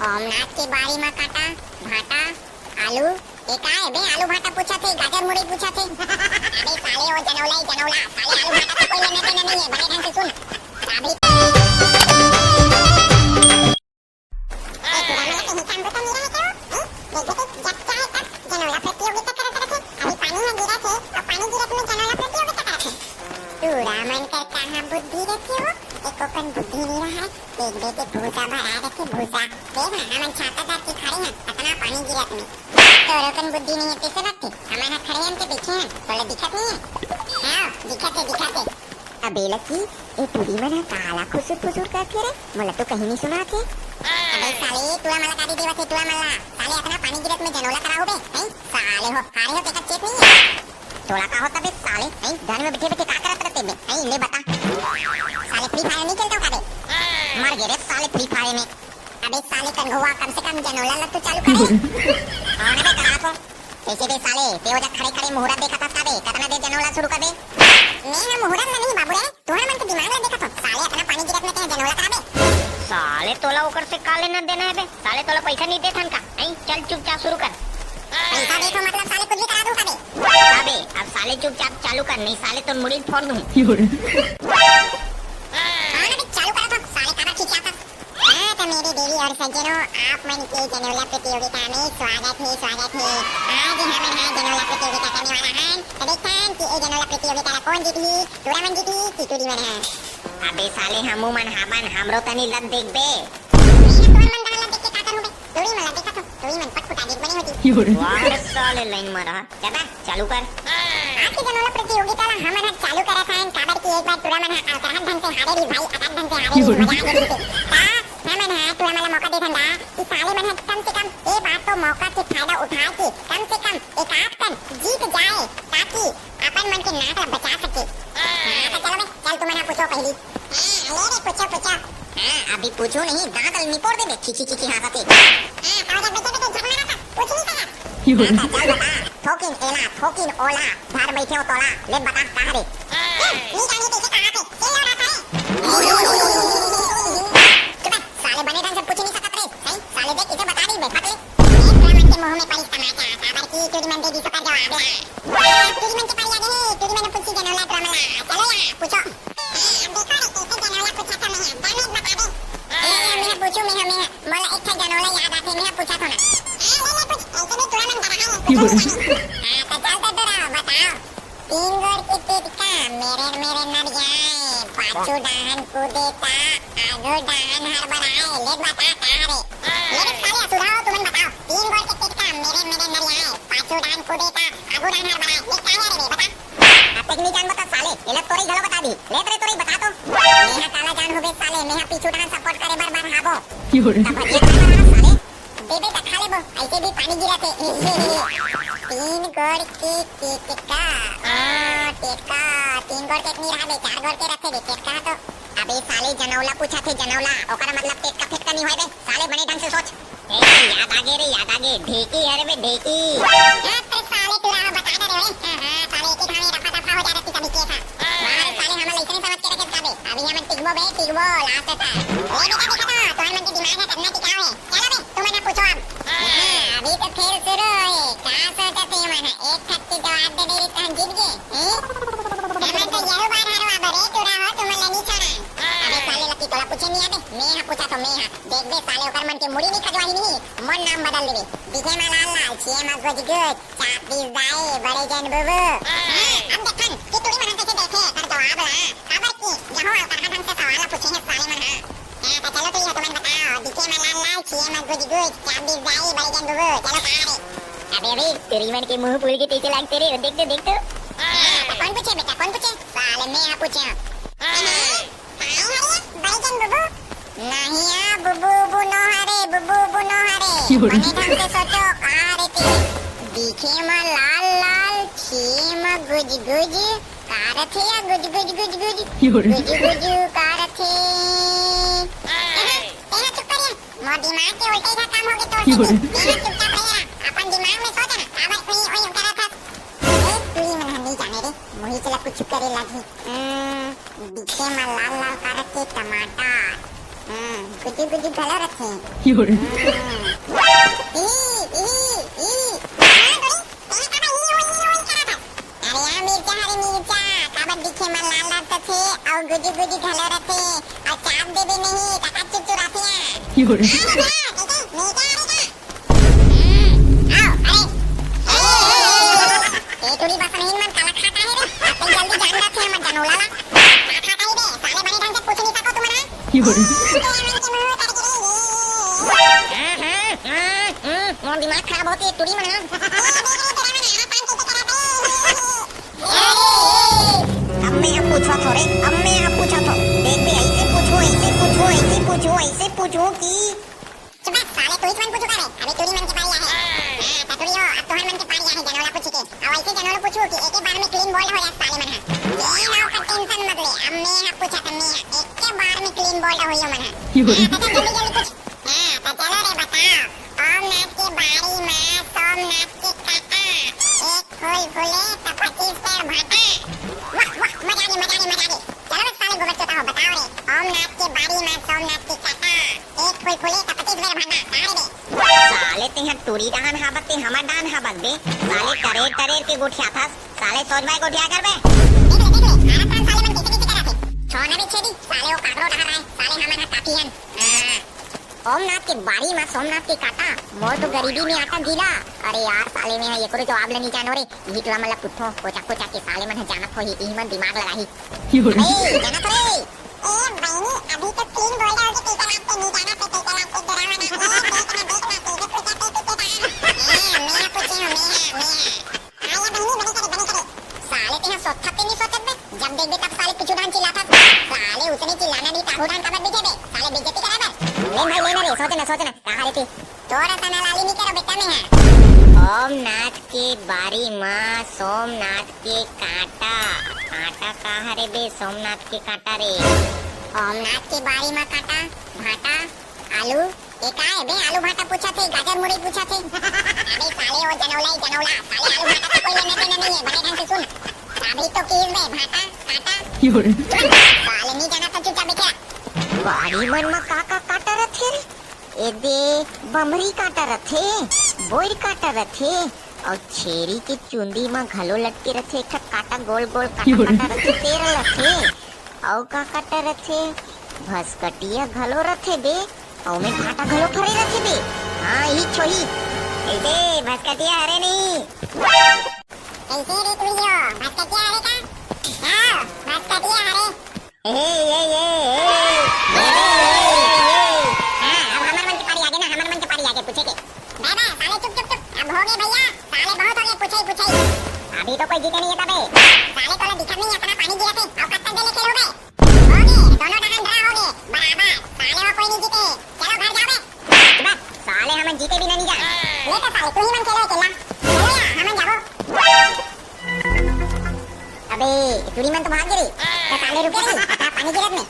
ओमनाथ की बारी में काटा भाटा आलू ये का है बे आलू भाटा पूछा थे गाजर मुड़ी पूछा थे अबे साले वो जनौला साले आलू भाटा से कोई लेने देने नहीं है बड़े ढंग से सुन चाबी रामन कर कहाँ बुद्धि रखे हो एको कन बुद्धि नहीं रहा देख देख के भूसा भरा रखे भूसा देख ना हमन छाता दार के खड़े हैं इतना पानी गिरत में तो रोकन बुद्धि नहीं है कैसे लगते हमारा खड़े हैं के पीछे हैं थोड़ा दिखत नहीं है हाँ दिखते अबे लकी ये पूरी में ना काला खुसुर कर फिरे मोला तो कहीं नहीं सुना थे अबे साले तुला मला काटी देवा थे तुला मला साले इतना पानी गिरत में जनोला कराओ बे नहीं साले हो हारे हो तेका चेत नहीं है थोड़ा का होता बे साले नहीं घर में बैठे का करत रहते बे नहीं ले बता साले फ्री फायर नहीं खेलता का बे मर गए रे साले फ्री फायर में अबे साले कंगवा कम से कम जनोला लग तो चालू करे और बे करा तो कैसे बे साले ते वजह खड़े मुहूर्त देखा था साले कितना दे जनोला शुरू कर दे मैं मुहूर्त में नहीं बाबू रे तोहरा मन के दिमाग में देखा तो साले इतना पानी गिरत में ते जनोला करा बे साले तोला ओकर से का लेना देना है बे साले तोला पैसा नहीं देथन का नहीं चल चुपचाप शुरू कर पैसा देखो मतलब साले कुछ भी करा दूं कबे अबे अब साले चुपचाप चालू कर नहीं साले तो मुड़ी फोड़ दूं चालू करा तो साले काबा खींचा था हां तो मेरे देवी और सज्जनों आप मन के जनोला प्रतियोगिता में स्वागत है आज हम यहाँ जनोला प्रतियोगिता करने वाला हैं तो देखते कि ये जनोला प्रतियोगिता कौन जीती तोरा मन जीती कि तूरी मन है अबे साले हमू मन हाबन हमरो तनी लत देख बे तोर मन डाला देख के का करूं बे तोरी मन देखा तो तोरी मन पटपटा देख बनी होती वाह साले लाइन में रहा चला चालू कर आज की जनोला प्रतियोगिता ला हमन चालू करा था काबर की एक बार तुरा मन अलकरहन ढंग से हारे री भाई अटक ढंग से हारे री मजा आ गई ता हमन तुरा मन मौका देथन दा कि साले मन कम से कम ए बात तो मौका के फायदा उठा के कम से कम एक आध कन जीत जाए ताकि अपन मन के नाक ला बचा सके हां तो चलो चल तुम ना पूछो पहली हां ले रे पूछो हां अभी पूछो नहीं दांत निपोड़ दे खिची हाथाते हां तो जब बेटे झगड़ा था पूछ नहीं सका चल बता ठोकिन ओला घर बैठे हो तोला ले बता कहां रे नहीं जाने कैसे कहां पे चल रहा था चुप साले बने ढंग से पूछ नहीं सकत रे नहीं साले देख इसे बता दी बैठा ले एक मन के मुंह में पड़ी टमाटर काबर की तुरी मन देगी तो कर जवाब दे तुरी मन के पाई आ गए तुरी मन पूछी जनोला ड्रामा चलो यार पूछो देखो रे कैसे जनोला पूछा था मैं दाने बता दे मैं पूछूं मैं मला एक था जनोला याद आते मैं पूछा था ना ले पूछ ऐसे में तुरा मन डरा है तो चल तो डरा बताओ तीन गोर के टिटका मेरे नर जाए पाछू डाहन कूदेता आगो डाहन हर बनाए ले बता कहां रे मेरे साले सुधाओ तुम बताओ तीन गोर के टिटका मेरे नर जाए पाछू डाहन कूदेता आगो डाहन हर बनाए ये कहां रे बता अब तक नहीं जान बता साले ये लोग तोरी गलो बता दी ले तोरी बता तो मेहा काला जान होबे साले मेहा पीछू डाहन सपोर्ट करे बार हाबो अब ये साले बेबे का खा ले बो ऐसे भी पानी गिरा थे तीन गोर की टिटका टिटका तीन गोर के नहीं रहा बे चार गोर के रखे बे टिटका तो अबे साले जनौला पूछा थे जनौला ओकरा मतलब टिटका फिटका नहीं होय बे साले बने ढंग से सोच याद आगे ढेकी है रे बे ढेकी तो साले तू रहा बता दे रे हां साले एक ही रफा दफा हो जा रही कभी के था मार साले हम ऐसे नहीं समझ के रखे का बे अभी हम टिकबो लास्ट था ले बेटा देखा था तो मन के दिमाग में करना टिकाओ है चलो बे तुम ना पूछो अब अभी तो खेल शुरू है क्या सोचते हो मन एक खत्ती जवाब दे दे तो हम जीत गए हमें तो यही बार हारो अब रे तू रहो तुम लेनी छोड़ा अबे साले लकी तोला पूछे नहीं आबे मैं पूछा तो मैं देख बे साले ओकर मन के मुड़ी नहीं खजवाही नहीं मन नाम बदल देबे दिखे में लाल छे में गुज चाप दिस दाए बड़े जन बुबू अब देखन कि तू मन कैसे देखे कर जवाब ला खबर की जहां अलकरहन ढंग से सवाल पूछे हैं साले मन हां तो चलो तो ये तुम बताओ दिखे में लाल छे में गुज चाप दिस दाए बड़े जन बुबू चलो कहां रे अबे तेरी मन के मुंह पूरी के पीछे लगते रे देख तो कौन पूछे बेटा कौन पूछे साले मैं पूछे बड़े जन बुबू नहीं आ बुबू नो हरे बने ढंग से सोचो कहां रे ते दिखे में लाल छे में गुज कार थे या गुज कार थे तेरा चुप कर मोर दिमाग के उल्टे का काम हो गया तो तेरा चुपचाप रह अपन दिमाग में सोच ना काबर कोई ओय करा था तू ही मन नहीं जाने रे मोही चला कुछ करे लगी दिखे में लाल कार के टमाटर कुछ कुछ घलो रखे 有人， गुजी गुजी घलो रथे और चाप दे भी नहीं काका चुचु रथिया 有人， ये थोड़ी बस नहीं मन काला खाता है रे अपन जल्दी जान रखे हम जनोला ला खाता ही दे साले बने ढंग से पूछ नहीं सको तुम ना 有人， मोर दिमाग खराब होती है टूरी मना अब मैं अब पूछो थोड़े अब मैं अब पूछो तो देख भी ऐसे पूछो कि चुप साले तू ही मन पूछो करे अबे टूरी मन के पारी है हां टूरी हो अब तोहर मन के पारी है जनोला पूछ के अब ऐसे जनोला पूछो कि एक बार में क्लीन बोल्ड हो जाए साले मन ये नाव का टेंशन मत ले अब मैं अब पूछा तो मैं एक बार में क्लीन बोल्ड हो यो मन 有人， जल्दी जल्दी पूछ हां तो चलो रे बताओ ओमनाथ की बारी में सोमनाथ की काका एक फूल फूले तो 25 पेड़ भाटा वाह वाह मजा आ गई चलो बस साले गोबर चोता हो बताओ रे ओमनाथ की बारी में सोमनाथ की काका एक फूल फूले तो 25 पेड़ भाटा तारे दे साले तेहा टूरी डाहन हाबत ते हमर डाहन हाबत बे साले टरेर टरेर के गोठिया था साले सोच भाई गोठिया कर बे देख ले हां साले मन कैसे कैसे करत है छोना भी छेदी साले वो काकरो डहा रहा है साले हमन काकी हन ओमनाथ की बारी में सोमनाथ की काटा मोर तो गरीबी में आटा गीला अरे यार साले में ये करे जवाब लेनी जानो रे यही तो मतलब पुठो कोचा कोचा के साले मन जानत हो ही मन दिमाग लगाही 有人， ए जानत रे ए बहनी अभी तो 3 बोल रहे हो कि कैसे आपके नहीं जाना पे कैसे आपके डरावना देखना तेरे पूछा पे मैं पूछी हूं मैं आया बहनी बनी करे साले तेरा सोचा पे नहीं सोचत बे जब देख दे तब साले पिछू डांस चिल्लाता साले उसने चिल्लाना भी ताहू डांस कबर बिठे बे साले बेइज्जती कराबर लेना रे सोचना कहां रे तू तोरा सना लाली नहीं करो बेटा मैं ओमनाथ के बारी में सोमनाथ के काटा काटा कहाँ रे बे सोमनाथ के काटा रे ओमनाथ की बारी में काटा भाटा आलू ये का है बे आलू भाटा पूछा थे गाजर मुरई पूछा थे अबे साले वो जनौला साले आलू भाटा तो कोई लेने देना नहीं है बड़े ढंग से सुन साबरी तो कीज बे भाटा काटा 有人， साले नहीं जाना तो चुपचाप बैठा बारी मन में काका काटा रथे रे ए दे बमरी काटा रथे बोर काटा रथे और छेरी के चुंदी में घलो लटके रथे एक ठा काटा गोल गोल काटा रथे तेरा रथे और का काटा रथे भसकटिया घलो रथे बे और में भाटा घलो फरे रथे बे हां ही छोही ए दे भसकटिया हरे नहीं कैसे रे तू यो भटकटिया हरे का हां भटकटिया हरे ए ए हां अब हमर मन के पारी आगे ना हमर मन के पारी आगे पूछे के बाबा साले चुप अब हो गए भैया साले बहुत हो गए पूछे अभी तो कोई जीते नहीं है तबे साले को दिखा नहीं अपना पानी गिरा थे और कत्तल देने खेल हो गए दोनों डहान ड्रा हो गए बराबर साले वो कोई नहीं जीते चलो घर जाओ बस साले हम जीते भी नहीं जा ले तो साले तू ही मन खेलो अकेला चलो यार हम जाओ अबे टूरी मन तो भाग गई तो साले रुके नहीं पानी गिरत में